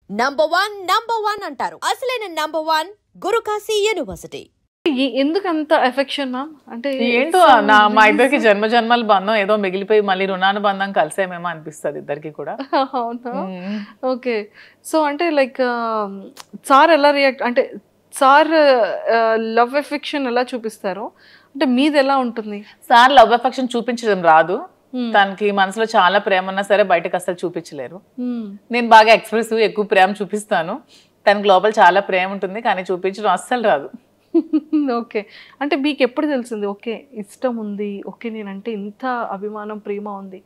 Number one అంటారు. అసలైన number one Guru Kashi university. ఎందుకు అంత ఎఫెక్షన్ మ్యామ్? అంటే ఏంటో మా ఇద్దరికి జన్మ జన్మల బంధం ఏదో మిగిలిపోయి మళ్ళీ రుణానుబంధం కలిసేమేమో అనిపిస్తుంది ఇద్దరికి కూడా. అవునా? ఓకే. సో అంటే లైక్ సార్ ఎలా రియాక్ట్, అంటే సార్ లవ్ ఎఫెక్షన్ ఎలా చూపిస్తారు, అంటే మీది ఎలా ఉంటుంది? సార్ లవ్ ఎఫెక్షన్ చూపించడం రాదు, తనకి మనసులో చాలా ప్రేమ ఉన్నా సరే బయటకు అసలు చూపించలేరు. నేను బాగా ఎక్స్ప్రెసివ్, ఎక్కువ ప్రేమ చూపిస్తాను. తనకి లోపల చాలా ప్రేమ ఉంటుంది కానీ చూపించడం అస్సలు రాదు. ఓకే. అంటే మీకు ఎప్పుడు తెలిసింది ఓకే ఇష్టం ఉంది, ఓకే నేనంటే ఇంత అభిమానం ప్రేమ ఉంది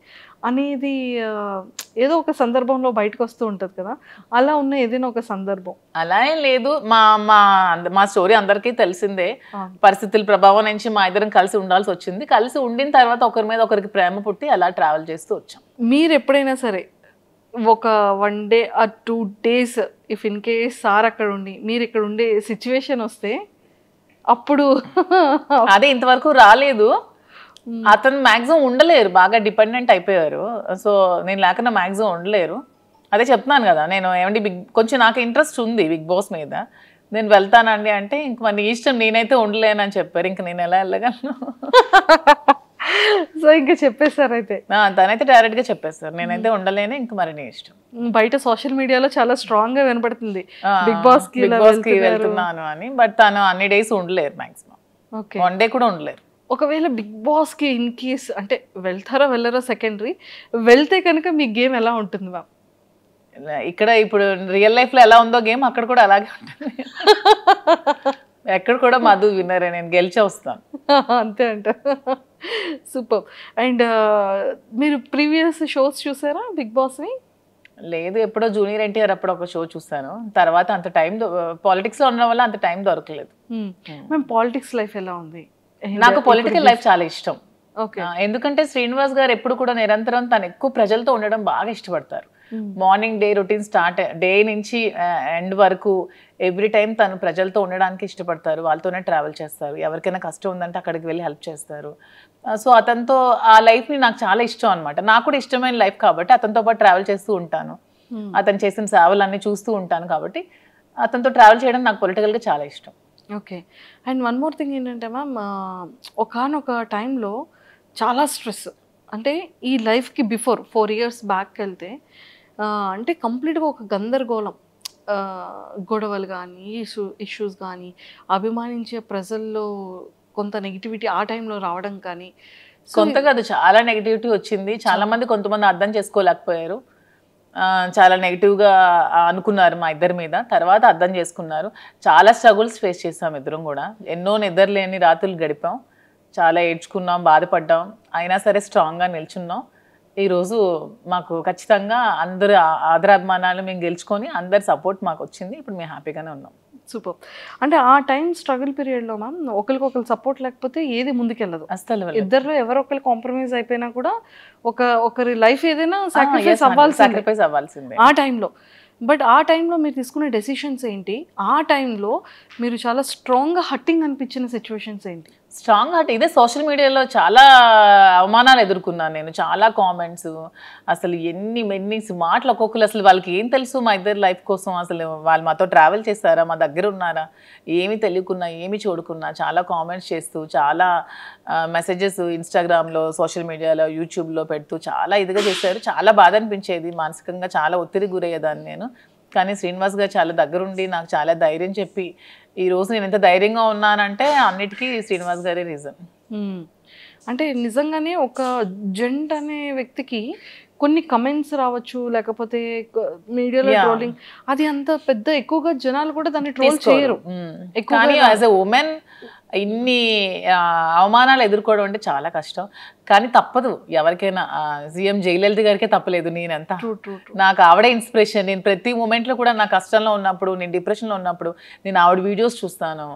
అనేది? ఏదో ఒక సందర్భంలో బయటకు వస్తూ ఉంటుంది కదా, అలా ఉన్న ఏదైనా ఒక సందర్భం? అలా ఏం లేదు. మా స్టోరీ అందరికీ తెలిసిందే. పరిస్థితుల ప్రభావం నుంచి మా ఇద్దరం కలిసి ఉండాల్సి వచ్చింది. కలిసి ఉండిన తర్వాత ఒకరి మీద ఒకరికి ప్రేమ పుట్టి అలా ట్రావెల్ చేస్తూ వచ్చాం. మీరు ఎప్పుడైనా సరే ఒక 1 day or 2 days if in case sir అక్కడ ఉండి మీరు ఇక్కడ ఉండే సిచ్యువేషన్ వస్తే అప్పుడు అదే ఇంతవరకు రాలేదు. అతను మ్యాక్సిమం ఉండలేరు, బాగా డిపెండెంట్ అయిపోయారు. సో నేను లేకుండా మ్యాక్సిమం ఉండలేరు. అదే చెప్తున్నాను కదా, నేను ఏమంటే కొంచెం నాకు ఇంట్రెస్ట్ ఉంది బిగ్ బాస్ మీద, నేను వెళ్తానండి అంటే ఇంక మరి ఇష్టం, నేనైతే ఉండలేనని చెప్పారు. ఇంక నేను ఎలా వెళ్ళగలను? సో ఇంకా చెప్పేశారు అయితే? తనైతే డైరెక్ట్ గా చెప్పేస్తారు, నేనైతే ఉండలేను, ఇంక మరి నీ ఇష్టం. బయట సోషల్ మీడియాలో చాలా స్ట్రాంగ్ గా వినపడుతుంది బిగ్ బాస్ కి వెళ్తున్నాను అని. బట్ తను అన్ని డేస్ ఉండలేరు, మాక్సిమం 1 day కూడా ఉండలేరు. ఒకవేళ బిగ్ బాస్ కి ఇన్ కేస్ అంటే వెళ్తారో వెళ్ళరో సెకండరీ, వెళ్తే కనుక మీ గేమ్ ఎలా ఉంటుంది మ్యామ్? ఇక్కడ ఇప్పుడు రియల్ లైఫ్ లో ఎలా ఉందో గేమ్ అక్కడ కూడా అలాగే ఉంటుంది. ఎక్కడ కూడా మధు విన్నరే, నేను గెలిచే వస్తాను అంతే అంట. సూపర్. అండ్ మీరు ప్రీవియస్ షోస్ చూసారా బిగ్ బాస్ని? లేదు, ఎప్పుడో జూనియర్ ఎన్టీఆర్ అప్పుడు ఒక షో చూసాను. తర్వాత అంత టైం పాలిటిక్స్ లో ఉండడం వల్ల అంత టైం దొరకలేదు. మేము పాలిటిక్స్ లైఫ్ ఎలా ఉంది? నాకు పొలిటికల్ లైఫ్ చాలా ఇష్టం. ఎందుకంటే శ్రీనివాస్ గారు ఎప్పుడు కూడా నిరంతరం తను ఎక్కువ ప్రజలతో ఉండడం బాగా ఇష్టపడతారు. Morning day routine start day నుంచి ఎండ్ వరకు ఎవ్రీ టైం తను ప్రజలతో ఉండడానికి ఇష్టపడతారు. వాళ్ళతోనే ట్రావెల్ చేస్తారు. ఎవరికైనా కష్టం ఉందంటే అక్కడికి వెళ్ళి హెల్ప్ చేస్తారు. సో అతనితో ఆ లైఫ్ని నాకు చాలా ఇష్టం అనమాట. నాకు కూడా ఇష్టమైన లైఫ్ కాబట్టి అతనితో పాటు ట్రావెల్ చేస్తూ ఉంటాను. అతను చేసిన సేవలన్నీ చూస్తూ ఉంటాను కాబట్టి అతనితో ట్రావెల్ చేయడం నాకు పొలిటికల్గా చాలా ఇష్టం. Okay. And one more thing ఏంటంటే మ్యామ్, ఒకానొక టైంలో చాలా స్ట్రెస్, అంటే ఈ లైఫ్కి బిఫోర్ 4 years బ్యాక్ వెళ్తే అంటే కంప్లీట్గా ఒక గందరగోళం, గొడవలు కానీ ఇష్యూస్ కానీ, అభిమానించే ప్రజల్లో కొంత నెగిటివిటీ ఆ టైంలో రావడం కానీ. కొంత కాదు, చాలా నెగిటివిటీ వచ్చింది. చాలా మంది కొంతమంది అర్థం చేసుకోలేకపోయారు, చాలా నెగిటివ్గా అనుకున్నారు మా ఇద్దరి మీద. తర్వాత అర్థం చేసుకున్నారు. చాలా స్ట్రగుల్స్ ఫేస్ చేసాం ఇద్దరం కూడా. ఎన్నో నిద్రలేని రాత్రులు గడిపాం, చాలా ఏడ్చుకున్నాం, బాధపడ్డాం. అయినా సరే స్ట్రాంగ్గా నిల్చున్నాం. ఈరోజు మాకు ఖచ్చితంగా అందరు ఆదరాభిమానాలు మేము గెలుచుకొని అందరి సపోర్ట్ మాకు వచ్చింది. ఇప్పుడు మేము హ్యాపీగానే ఉన్నాం. సూపర్. అంటే ఆ టైం స్ట్రగుల్ పీరియడ్లో మ్యామ్ ఒకరికొకరు సపోర్ట్ లేకపోతే ఏది ముందుకెళ్ళదు. అసలు ఇద్దరు ఎవరొకరు కాంప్రమైజ్ అయిపోయినా కూడా ఒకరి లైఫ్ ఏదైనా సాక్రిఫైస్ అవ్వాల్సిందే ఆ టైంలో. బట్ ఆ టైంలో మీరు తీసుకునే డెసిషన్స్ ఏంటి? ఆ టైంలో మీరు చాలా స్ట్రాంగ్గా హట్టింగ్ అనిపించిన సిచ్యువేషన్స్ ఏంటి? స్ట్రాంగ్ హార్ట్ ఇదే. సోషల్ మీడియాలో చాలా అవమానాలు ఎదుర్కొన్నాను నేను, చాలా కామెంట్స్, అసలు ఎన్ని మాటలు ఒక్కొక్కరు. అసలు వాళ్ళకి ఏం తెలుసు మా ఇద్దరు లైఫ్ కోసం? అసలు వాళ్ళు మాతో ట్రావెల్ చేస్తారా, మా దగ్గర ఉన్నారా, ఏమి తెలియకున్నా ఏమి చూడకున్నా చాలా కామెంట్స్ చేస్తూ, చాలా మెసేజెస్ ఇన్స్టాగ్రామ్లో, సోషల్ మీడియాలో, యూట్యూబ్లో పెడుతూ చాలా ఇదిగా చేశారు. చాలా బాధ అనిపించేది, మానసికంగా చాలా ఒత్తిడి గురయ్యేదాన్ని నేను. కానీ శ్రీనివాస్ గారు చాలా దగ్గరుండి నాకు చాలా ధైర్యం చెప్పి ఈరోజు నేను ఎంత ధైర్యంగా ఉన్నానంటే అన్నిటికీ శ్రీనివాస్ గారే రీజన్. అంటే నిజంగానే ఒక జెంట్ అనే వ్యక్తికి కొన్ని కమెంట్స్ రావచ్చు, లేకపోతే మీడియాలో ట్రోలింగ్, అది అంత పెద్ద ఎక్కువగా జనాలు కూడా దాన్ని ట్రోల్ చేయరు. కానీ యాజ్ ఎ ఉమెన్ ఇన్ని అవమానాలు ఎదుర్కోవడం అంటే చాలా కష్టం. కానీ తప్పదు ఎవరికైనా. సీఎం జయలలిత గారికే తప్పలేదు, నేనంతా. నాకు ఆవిడే ఇన్స్పిరేషన్. నేను ప్రతి మూమెంట్లో కూడా నా కష్టంలో ఉన్నప్పుడు, నేను డిప్రెషన్లో ఉన్నప్పుడు నేను ఆవిడ వీడియోస్ చూస్తాను.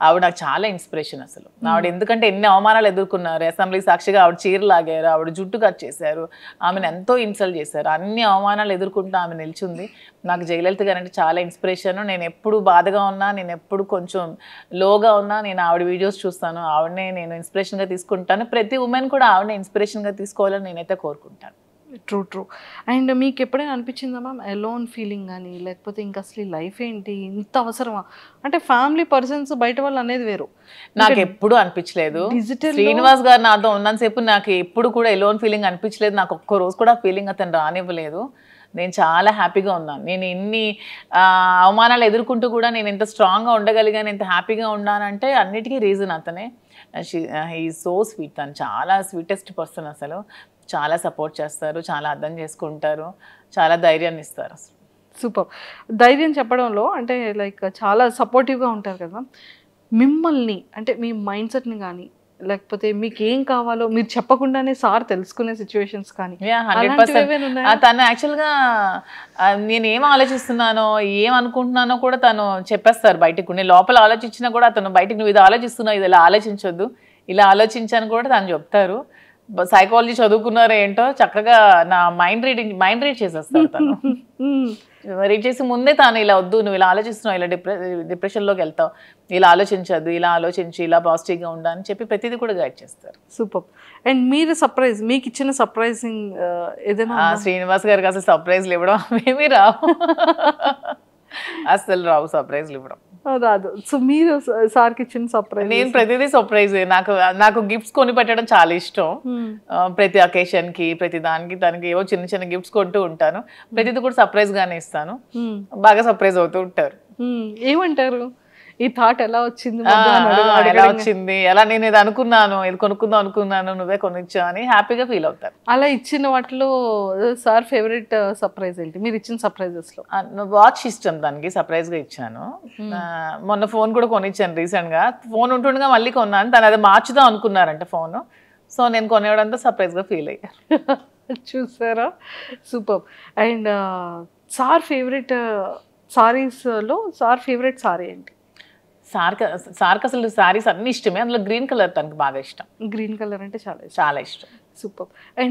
ఆవిడ నాకు చాలా ఇన్స్పిరేషన్ అసలు. ఆవిడ ఎందుకంటే ఎన్ని అవమానాలు ఎదుర్కొన్నారు. అసెంబ్లీ సాక్షిగా ఆవిడ చీర లాగారు, ఆవిడ జుట్టు కట్ చేశారు, ఆమెను ఎంతో ఇన్సల్ట్ చేశారు. అన్ని అవమానాలు ఎదుర్కొంటూ ఆమె నిల్చుంది. నాకు జయలలిత గారు అంటే చాలా ఇన్స్పిరేషన్. నేను ఎప్పుడు బాధగా ఉన్నా, నేను ఎప్పుడు కొంచెం లోగా ఉన్నా నేను ఆవిడ వీడియోస్ చూస్తాను. ఆవిడనే నేను ఇన్స్పిరేషన్గా తీసుకుంటాను. ప్రతి ఉమెన్ కూడా ఆవిడనే ఇన్స్పిరేషన్గా తీసుకోవాలని నేనైతే కోరుకుంటాను. ట్రూ. అండ్ మీకు ఎప్పుడైనా అనిపించిందా మ్యామ్ ఎలోన్ ఫీలింగ్ కానీ, లేకపోతే ఇంకా అసలు లైఫ్ ఏంటి ఇంత అవసరమా? అంటే ఫ్యామిలీ పర్సన్స్ బయట వాళ్ళు అనేది వేరు. నాకు ఎప్పుడు అనిపించలేదు. డిజిటల్ శ్రీనివాస్ గారు నాతో ఉన్నంతసేపు నాకు ఎప్పుడు కూడా ఎలోన్ ఫీలింగ్ అనిపించలేదు. నాకు ఒక్క రోజు కూడా ఫీలింగ్ అతను రానివ్వలేదు. నేను చాలా హ్యాపీగా ఉన్నాను. నేను ఎన్ని అవమానాలు ఎదుర్కొంటూ కూడా నేను ఎంత స్ట్రాంగ్గా ఉండగలిగాను, ఎంత హ్యాపీగా ఉన్నానంటే అన్నిటికీ రీజన్ అతనే. He so sweet. తను చాలా స్వీటెస్ట్ పర్సన్. అసలు చాలా సపోర్ట్ చేస్తారు, చాలా అర్థం చేసుకుంటారు, చాలా ధైర్యాన్ని ఇస్తారు. అసలు సూపర్. ధైర్యం చెప్పడంలో అంటే లైక్ చాలా సపోర్టివ్గా ఉంటారు కదా. మిమ్మల్ని అంటే మీ మైండ్ సెట్ని కానీ, లేకపోతే మీకు ఏం కావాలో మీరు చెప్పకుండానే సార్ తెలుసుకునే సిచ్యువేషన్స్ కానీ 100%. తను యాక్చువల్గా నేను ఏం ఆలోచిస్తున్నానో ఏం అనుకుంటున్నానో కూడా తను చెప్పేస్తారు బయటకు. నేను లోపల ఆలోచించినా కూడా అతను బయటకు నువ్వు ఇది ఆలోచిస్తున్నావు, ఇది ఇలా ఆలోచించొద్దు, ఇలా ఆలోచించాను కూడా తను చెప్తారు. సైకాలజీ చదువుకున్నారో ఏంటో చక్కగా నా మైండ్ రీడ్ చేసేస్తారు తను. రీడ్ చేసి ముందే తాను ఇలా వద్దు, నువ్వు ఇలా ఆలోచిస్తున్నావు, ఇలా డిప్రెషన్లోకి వెళ్తావు, ఇలా ఆలోచించద్దు, ఇలా ఆలోచించి ఇలా పాజిటివ్గా ఉండా అని చెప్పి ప్రతిదీ కూడా గైడ్ చేస్తారు. సూపర్. అండ్ మీరు సర్ప్రైజ్, మీకు ఇచ్చిన సర్ప్రైజింగ్ ఏదైనా? శ్రీనివాస్ గారికి అసలు సర్ప్రైజ్లు ఇవ్వడం ఏమీ రావు, అసలు రావు సర్ప్రైజ్లు ఇవ్వడం రాదు. సో మీరు సార్కి ఇచ్చిన సర్ప్రైజ్? నేను ప్రతిదీ సర్ప్రైజ్. నాకు గిఫ్ట్స్ కొని పెట్టడం చాలా ఇష్టం. ప్రతి అకేషన్కి ప్రతి దానికి తనకి ఏవో చిన్న చిన్న గిఫ్ట్స్ కొంటూ ఉంటాను. ప్రతిదీ కూడా సర్ప్రైజ్ గానే ఇస్తాను. బాగా సర్ప్రైజ్ అవుతూ ఉంటారు. ఏమంటారు ఈ థాట్ ఎలా వచ్చింది, ఎలా వచ్చింది, ఎలా నేను ఇది అనుకున్నాను, ఇది కొనుక్కుందాం అనుకున్నాను, నువ్వే కొనిచ్చా అని హ్యాపీగా ఫీల్ అవుతారు. అలా ఇచ్చిన వాటిలో సార్ ఫేవరెట్ సర్ప్రైజ్ ఏంటి మీరు ఇచ్చిన సర్ప్రైజెస్ లో? వాచ్ ఇష్టం దానికి, సర్ప్రైజ్ గా ఇచ్చాను. మొన్న ఫోన్ కూడా కొనిచ్చాను రీసెంట్ గా. ఫోన్ ఉంటుండగా మళ్ళీ కొన్నాను. తను అది మార్చుదాం అనుకున్నారంట ఫోన్. సో నేను కొనేవడంతో సర్ప్రైజ్ గా ఫీల్ అయ్యారు. చూసారా, super. And sir favourite saris లో సార్ ఫేవరెట్ సారీ ఏంటి? సార్కి అసలు సారీస్ అన్ని ఇష్టమే. అందులో గ్రీన్ కలర్ తనకు బాగా ఇష్టం. గ్రీన్ కలర్ అంటే చాలా చాలా ఇష్టం. సూపర్. అండ్